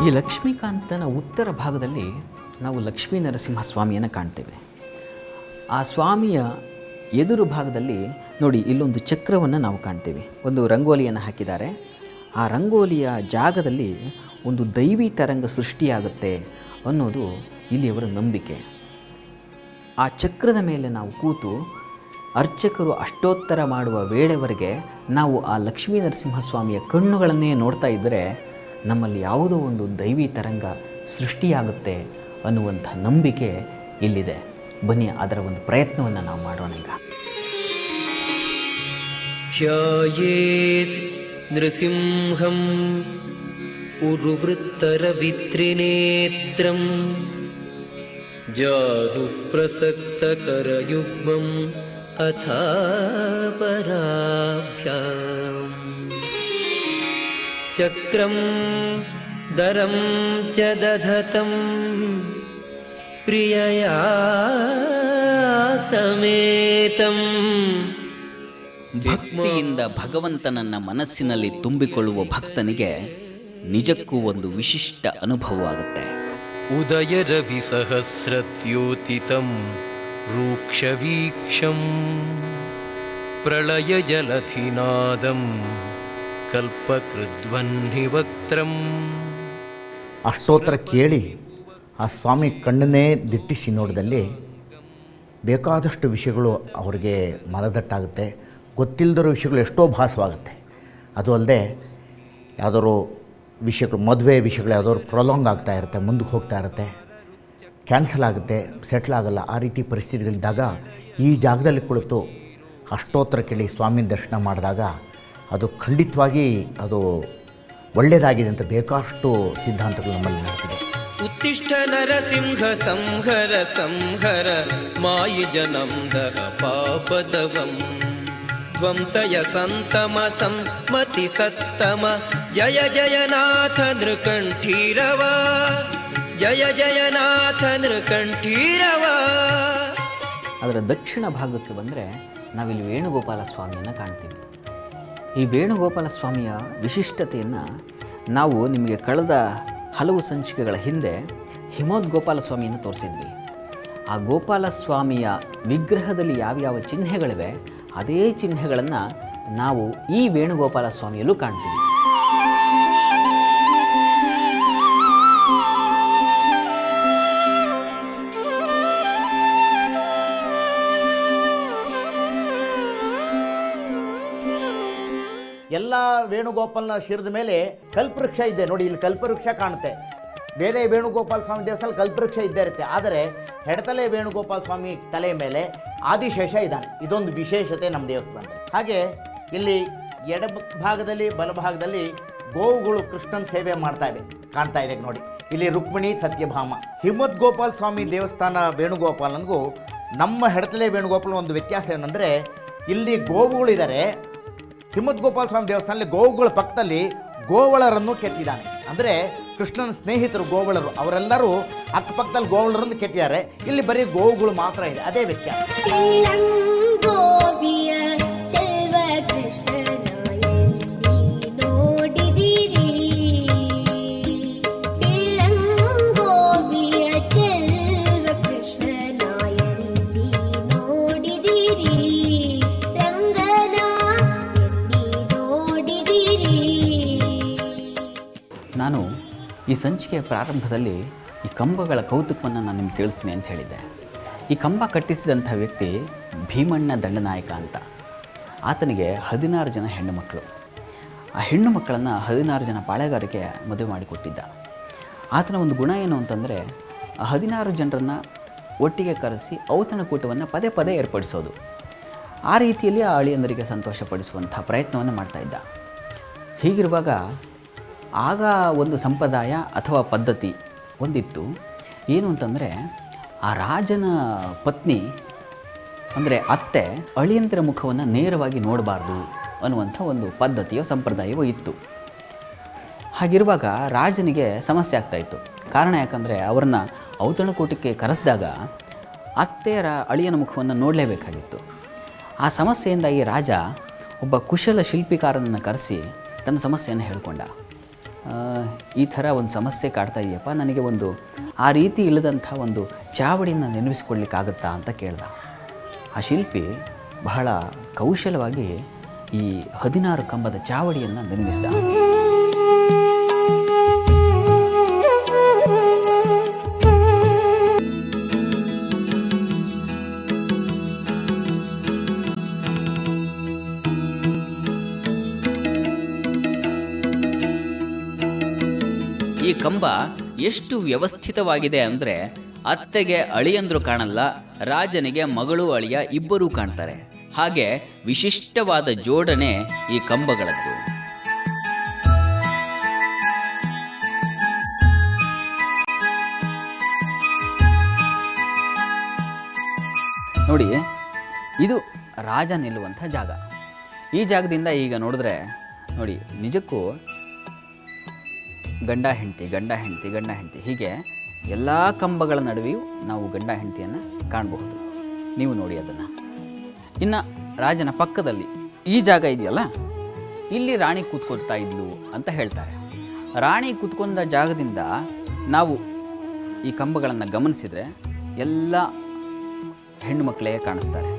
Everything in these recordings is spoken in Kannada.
ಈ ಲಕ್ಷ್ಮೀಕಾಂತನ ಉತ್ತರ ಭಾಗದಲ್ಲಿ ನಾವು ಲಕ್ಷ್ಮೀ ನರಸಿಂಹ ಸ್ವಾಮಿಯನ್ನು ಕಾಣ್ತೇವೆ. ಆ ಸ್ವಾಮಿಯ ಎದುರು ಭಾಗದಲ್ಲಿ ನೋಡಿ ಇಲ್ಲೊಂದು ಚಕ್ರವನ್ನು ನಾವು ಕಾಣ್ತೇವೆ. ಒಂದು ರಂಗೋಲಿಯನ್ನು ಹಾಕಿದ್ದಾರೆ. ಆ ರಂಗೋಲಿಯ ಜಾಗದಲ್ಲಿ ಒಂದು ದೈವಿ ತರಂಗ ಸೃಷ್ಟಿಯಾಗುತ್ತೆ ಅನ್ನೋದು ಇಲ್ಲಿಯವರ ನಂಬಿಕೆ. ಆ ಚಕ್ರದ ಮೇಲೆ ನಾವು ಕೂತು ಅರ್ಚಕರು ಅಷ್ಟೋತ್ತರ ಮಾಡುವ ವೇಳೆವರೆಗೆ ನಾವು ಆ ಲಕ್ಷ್ಮೀ ನರಸಿಂಹಸ್ವಾಮಿಯ ಕಣ್ಣುಗಳನ್ನೇ ನೋಡ್ತಾ ಇದ್ದರೆ ನಮ್ಮಲ್ಲಿ ಯಾವುದೋ ಒಂದು ದೈವಿ ತರಂಗ ಸೃಷ್ಟಿಯಾಗುತ್ತೆ ಅನ್ನುವಂಥ ನಂಬಿಕೆ ಇಲ್ಲಿದೆ. ಬನ್ನಿ ಅದರ ಒಂದು ಪ್ರಯತ್ನವನ್ನು ನಾವು ಮಾಡೋಣ ಈಗ. ಧ್ಯಾಯೇತ್ ನೃಸಿಂಹಂ ಉರುವೃತ್ತರವಿತ್ರಿನೇತ್ರಂ ಜಾದು ಪ್ರಸಕ್ತಕರಯುಗ್ಮಂ ಅಥಾಪರಾಭ್ಯಾಂ ಚಕ್ರಂ ದರಂ ಚ ದಧತಂ ಪ್ರಿಯಯಾ ಸಮೇತಂ. ಭಕ್ತಿಯಿಂದ ಭಗವಂತನನ್ನ ಮನಸ್ಸಿನಲ್ಲಿ ತುಂಬಿಕೊಳ್ಳುವ ಭಕ್ತನಿಗೆ ನಿಜಕ್ಕೂ ಒಂದು ವಿಶಿಷ್ಟ ಅನುಭವವಾಗುತ್ತೆ. ಉದಯ ರವಿ ಸಹಸ್ರದ್ಯೋತಿತಂ ರೂಕ್ಷವೀಕ್ಷಂ ಪ್ರಳಯ ಜಲಧಿನಾದಂ ಕಲ್ಪಕೃದ್ವನ್ನಿವಕ್ತ್ರಂ. ಅಷ್ಟೋತ್ತರ ಕೇಳಿ ಆ ಸ್ವಾಮಿ ಕಣ್ಣನ್ನೇ ದಿಟ್ಟಿಸಿ ನೋಡಿದಲ್ಲಿ ಬೇಕಾದಷ್ಟು ವಿಷಯಗಳು ಅವರಿಗೆ ಮನದಟ್ಟಾಗುತ್ತೆ. ಗೊತ್ತಿಲ್ಲದಿರೋ ವಿಷಯಗಳು ಎಷ್ಟೋ ಭಾಸವಾಗುತ್ತೆ. ಅದು ಅಲ್ಲದೆ ಯಾವುದಾದ್ರು ವಿಷಯಗಳು, ಮದುವೆ ವಿಷಯಗಳು ಯಾವುದಾದ್ರು ಪ್ರೊಲಾಂಗ್ ಆಗ್ತಾ ಇರುತ್ತೆ, ಮುಂದಕ್ಕೆ ಹೋಗ್ತಾ ಇರುತ್ತೆ, ಕ್ಯಾನ್ಸಲ್ ಆಗುತ್ತೆ, ಸೆಟ್ಲ್ ಆಗಲ್ಲ. ಆ ರೀತಿ ಪರಿಸ್ಥಿತಿಗಳಿದ್ದಾಗ ಈ ಜಾಗದಲ್ಲಿ ಕುಳಿತು ಅಷ್ಟೋತ್ತರ ಕೇಳಿ ಸ್ವಾಮಿನ ದರ್ಶನ ಮಾಡಿದಾಗ ಅದು ಖಂಡಿತವಾಗಿ ಅದು ಒಳ್ಳೆಯದಾಗಿದೆ ಅಂತ ಬೇಕಾಷ್ಟು ಸಿದ್ಧಾಂತಗಳು ನಮ್ಮಲ್ಲಿ ನಡೆದಿದೆ. ಉತ್ತಿಷ್ಠ ನರಸಿಂಹ ಸಂಹರ ಸಂಹರ ಮಾಯಿ ಜನಂದರ ಪಾಪದವಂ ಧ್ವಂಸಯ ಸಂತಮ ಸಂಮತಿ ಸತ್ತಮ ಜಯ ಜಯನಾಥ ನೃಕಂಠೀರವ ಜಯ ಜಯನಾಥ ನೃಕಂಠೀರವ. ಅದರ ದಕ್ಷಿಣ ಭಾಗಕ್ಕೆ ಬಂದರೆ ನಾವಿಲ್ಲಿ ವೇಣುಗೋಪಾಲ ಸ್ವಾಮಿಯನ್ನು ಕಾಣ್ತೀವಿ. ಈ ವೇಣುಗೋಪಾಲ ಸ್ವಾಮಿಯ ವಿಶಿಷ್ಟತೆಯನ್ನು ನಾವು ನಿಮಗೆ ಕಳೆದ ಹಲವು ಸಂಚಿಕೆಗಳ ಹಿಂದೆ ಹಿಮೋದ್ಗೋಪಾಲ ಸ್ವಾಮಿಯನ್ನು ತೋರಿಸಿದ್ವಿ. ಆ ಗೋಪಾಲ ಸ್ವಾಮಿಯ ವಿಗ್ರಹದಲ್ಲಿ ಯಾವ್ಯಾವ ಚಿಹ್ನೆಗಳಿವೆ ಅದೇ ಚಿಹ್ನೆಗಳನ್ನು ನಾವು ಈ ವೇಣುಗೋಪಾಲ ಸ್ವಾಮಿಯಲ್ಲೂ ಕಾಣ್ತೀವಿ. ಎಲ್ಲ ವೇಣುಗೋಪಾಲನ ಶಿರದ ಮೇಲೆ ಕಲ್ಪವೃಕ್ಷ ಇದೆ ನೋಡಿ. ಇಲ್ಲಿ ಕಲ್ಪವೃಕ್ಷ ಕಾಣುತ್ತೆ. ಬೇರೆ ವೇಣುಗೋಪಾಲ ಸ್ವಾಮಿ ದೇವಸ್ಥಾನ ಕಲ್ಪವೃಕ್ಷ ಇದ್ದೇ ಇರುತ್ತೆ. ಆದರೆ ಹೆಡತಲೆ ವೇಣುಗೋಪಾಲ ಸ್ವಾಮಿ ತಲೆ ಮೇಲೆ ಆದಿಶೇಷ ಇದ್ದಾನೆ. ಇದೊಂದು ವಿಶೇಷತೆ ನಮ್ಮ ದೇವಸ್ಥಾನದಲ್ಲಿ. ಹಾಗೆ ಇಲ್ಲಿ ಎಡ ಭಾಗದಲ್ಲಿ ಬಲಭಾಗದಲ್ಲಿ ಗೋವುಗಳು ಕೃಷ್ಣನ ಸೇವೆ ಮಾಡ್ತಾ ಇವೆ, ಕಾಣ್ತಾ ಇದೆ ನೋಡಿ. ಇಲ್ಲಿ ರುಕ್ಮಿಣಿ ಸತ್ಯಭಾಮ. ಹಿಮದ್ಗೋಪಾಲ ಸ್ವಾಮಿ ದೇವಸ್ಥಾನ ವೇಣುಗೋಪಾಲನಿಗೂ ನಮ್ಮ ಹೆಡತಲೆ ವೇಣುಗೋಪಾಲ ಒಂದು ವ್ಯತ್ಯಾಸ ಏನಂದರೆ ಇಲ್ಲಿ ಗೋವುಗಳಿದ್ದಾರೆ. ಹಿಮದ್ಗೋಪಾಲ ಸ್ವಾಮಿ ದೇವಸ್ಥಾನದಲ್ಲಿ ಗೋವುಗಳ ಪಕ್ಕದಲ್ಲಿ ಗೋವಳರನ್ನು ಕೆತ್ತಿದ್ದಾನೆ. ಅಂದರೆ ಕೃಷ್ಣನ ಸ್ನೇಹಿತರು ಗೋವಳರು, ಅವರೆಲ್ಲರೂ ಅಕ್ಕಪಕ್ಕದಲ್ಲಿ ಗೋವಳರನ್ನು ಕೆತ್ತಿದ್ದಾರೆ. ಇಲ್ಲಿ ಬರೀ ಗೋವುಗಳು ಮಾತ್ರ ಇದೆ, ಅದೇ ವ್ಯತ್ಯಾಸ. ನಾನು ಈ ಸಂಚಿಕೆಯ ಪ್ರಾರಂಭದಲ್ಲಿ ಈ ಕಂಬಗಳ ಕೌತುಕವನ್ನು ನಾನು ನಿಮ್ಗೆ ತಿಳಿಸ್ತೀನಿ ಅಂತ ಹೇಳಿದ್ದೆ. ಈ ಕಂಬ ಕಟ್ಟಿಸಿದಂಥ ವ್ಯಕ್ತಿ ಭೀಮಣ್ಣ ದಂಡನಾಯಕ ಅಂತ. ಆತನಿಗೆ 16 ಜನ ಹೆಣ್ಣು ಮಕ್ಕಳು. ಆ ಹೆಣ್ಣು ಮಕ್ಕಳನ್ನು 16 ಜನ ಪಾಳೆಗಾರರಿಗೆ ಮದುವೆ ಮಾಡಿಕೊಟ್ಟಿದ್ದ. ಆತನ ಒಂದು ಗುಣ ಏನು ಅಂತಂದರೆ 16 ಜನರನ್ನು ಒಟ್ಟಿಗೆ ಕರೆಸಿ ಔತಣಕೂಟವನ್ನು ಪದೇ ಪದೇ ಏರ್ಪಡಿಸೋದು. ಆ ರೀತಿಯಲ್ಲಿ ಆ ಅಳಿಯಂದರಿಗೆ ಸಂತೋಷಪಡಿಸುವಂಥ ಪ್ರಯತ್ನವನ್ನು ಮಾಡ್ತಾಯಿದ್ದ. ಹೀಗಿರುವಾಗ ಆಗ ಒಂದು ಸಂಪ್ರದಾಯ ಅಥವಾ ಪದ್ಧತಿ ಒಂದಿತ್ತು. ಏನು ಅಂತಂದರೆ ಆ ರಾಜನ ಪತ್ನಿ ಅಂದರೆ ಅತ್ತೆ ಅಳಿಯಂತರ ಮುಖವನ್ನು ನೇರವಾಗಿ ನೋಡಬಾರ್ದು ಅನ್ನುವಂಥ ಒಂದು ಪದ್ಧತಿಯೋ ಸಂಪ್ರದಾಯವೋ ಇತ್ತು. ಹಾಗಿರುವಾಗ ರಾಜನಿಗೆ ಸಮಸ್ಯೆ ಆಗ್ತಾಯಿತ್ತು. ಕಾರಣ ಯಾಕಂದರೆ ಅವ್ರನ್ನ ಔತಣಕೂಟಕ್ಕೆ ಕರೆಸಿದಾಗ ಅತ್ತೆಯರ ಅಳಿಯನ ಮುಖವನ್ನು ನೋಡಲೇಬೇಕಾಗಿತ್ತು. ಆ ಸಮಸ್ಯೆಯಿಂದಾಗಿ ರಾಜ ಒಬ್ಬ ಕುಶಲ ಶಿಲ್ಪಿಕಾರನನ್ನು ಕರೆಸಿ ತನ್ನ ಸಮಸ್ಯೆಯನ್ನು ಹೇಳಿಕೊಂಡ. ಈ ಥರ ಒಂದು ಸಮಸ್ಯೆ ಕಾಡ್ತಾ ಇದೆಯಪ್ಪ, ನನಗೆ ಒಂದು ಆ ರೀತಿ ಇಳಿದಂಥ ಒಂದು ಚಾವಡಿಯನ್ನು ನೆನಪಿಸಿಕೊಳ್ಳಿಕ್ಕಾಗತ್ತಾ ಅಂತ ಕೇಳ್ದ. ಆ ಶಿಲ್ಪಿ ಬಹಳ ಕೌಶಲವಾಗಿ ಈ 16 ಕಂಬದ ಚಾವಡಿಯನ್ನು ನಿರ್ಮಿಸಿದ. ಈ ಕಂಬ ಎಷ್ಟು ವ್ಯವಸ್ಥಿತವಾಗಿದೆ ಅಂದರೆ ಅತ್ತೆಗೆ ಅಳಿಯಂದ್ರು ಕಾಣಲ್ಲ, ರಾಜನಿಗೆ ಮಗಳು ಅಳಿಯ ಇಬ್ಬರೂ ಕಾಣ್ತಾರೆ. ಹಾಗೆ ವಿಶಿಷ್ಟವಾದ ಜೋಡಣೆ ಈ ಕಂಬಗಳದ್ದು. ನೋಡಿ, ಇದು ರಾಜ ನಿಲ್ಲುವಂಥ ಜಾಗ. ಈ ಜಾಗದಿಂದ ಈಗ ನೋಡಿದ್ರೆ ನೋಡಿ, ನಿಜಕ್ಕೂ ಗಂಡ ಹೆಂಡತಿ ಗಂಡ ಹೆಂಡತಿ ಗಂಡ ಹೆಂಡತಿ ಹೀಗೆ ಎಲ್ಲ ಕಂಬಗಳ ನಡುವೆಯೂ ನಾವು ಗಂಡ ಹೆಂಡತಿಯನ್ನು ಕಾಣಬಹುದು. ನೀವು ನೋಡಿ ಅದನ್ನು. ಇನ್ನು ರಾಜನ ಪಕ್ಕದಲ್ಲಿ ಈ ಜಾಗ ಇದೆಯಲ್ಲ, ಇಲ್ಲಿ ರಾಣಿ ಕೂತ್ಕೊಳ್ತಾ ಇದ್ಲು ಅಂತ ಹೇಳ್ತಾರೆ. ರಾಣಿ ಕೂತ್ಕೊಂಡ ಜಾಗದಿಂದ ನಾವು ಈ ಕಂಬಗಳನ್ನು ಗಮನಿಸಿದರೆ ಎಲ್ಲ ಹೆಣ್ಣು ಮಕ್ಕಳೇ ಕಾಣಿಸ್ತಾರೆ.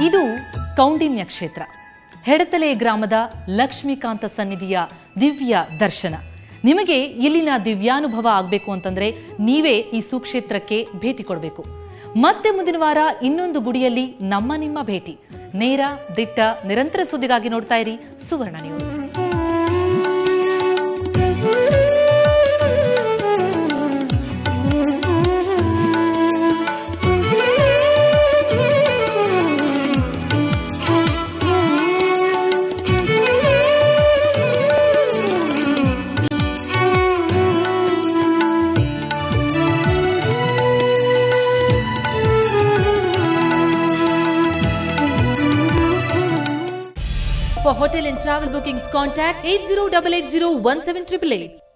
ಇದು ಕೌಂಡಿನ್ಯ ಕ್ಷೇತ್ರ, ಹೆಡತಲೆ ಗ್ರಾಮದ ಲಕ್ಷ್ಮೀಕಾಂತ ಸನ್ನಿಧಿಯ ದಿವ್ಯ ದರ್ಶನ. ನಿಮಗೆ ಇಲ್ಲಿನ ದಿವ್ಯಾನುಭವ ಆಗಬೇಕು ಅಂತಂದ್ರೆ ನೀವೇ ಈ ಸುಕ್ಷೇತ್ರಕ್ಕೆ ಭೇಟಿ ಕೊಡಬೇಕು. ಮತ್ತೆ ಮುಂದಿನ ವಾರ ಇನ್ನೊಂದು ಗುಡಿಯಲ್ಲಿ ನಿಮ್ಮ ಭೇಟಿ. ನೇರ, ದಿಟ್ಟ, ನಿರಂತರ ಸುದ್ದಿಗಾಗಿ ನೋಡ್ತಾ ಇರಿ ಸುವರ್ಣ news. For hotel and travel bookings, contact 8088017888.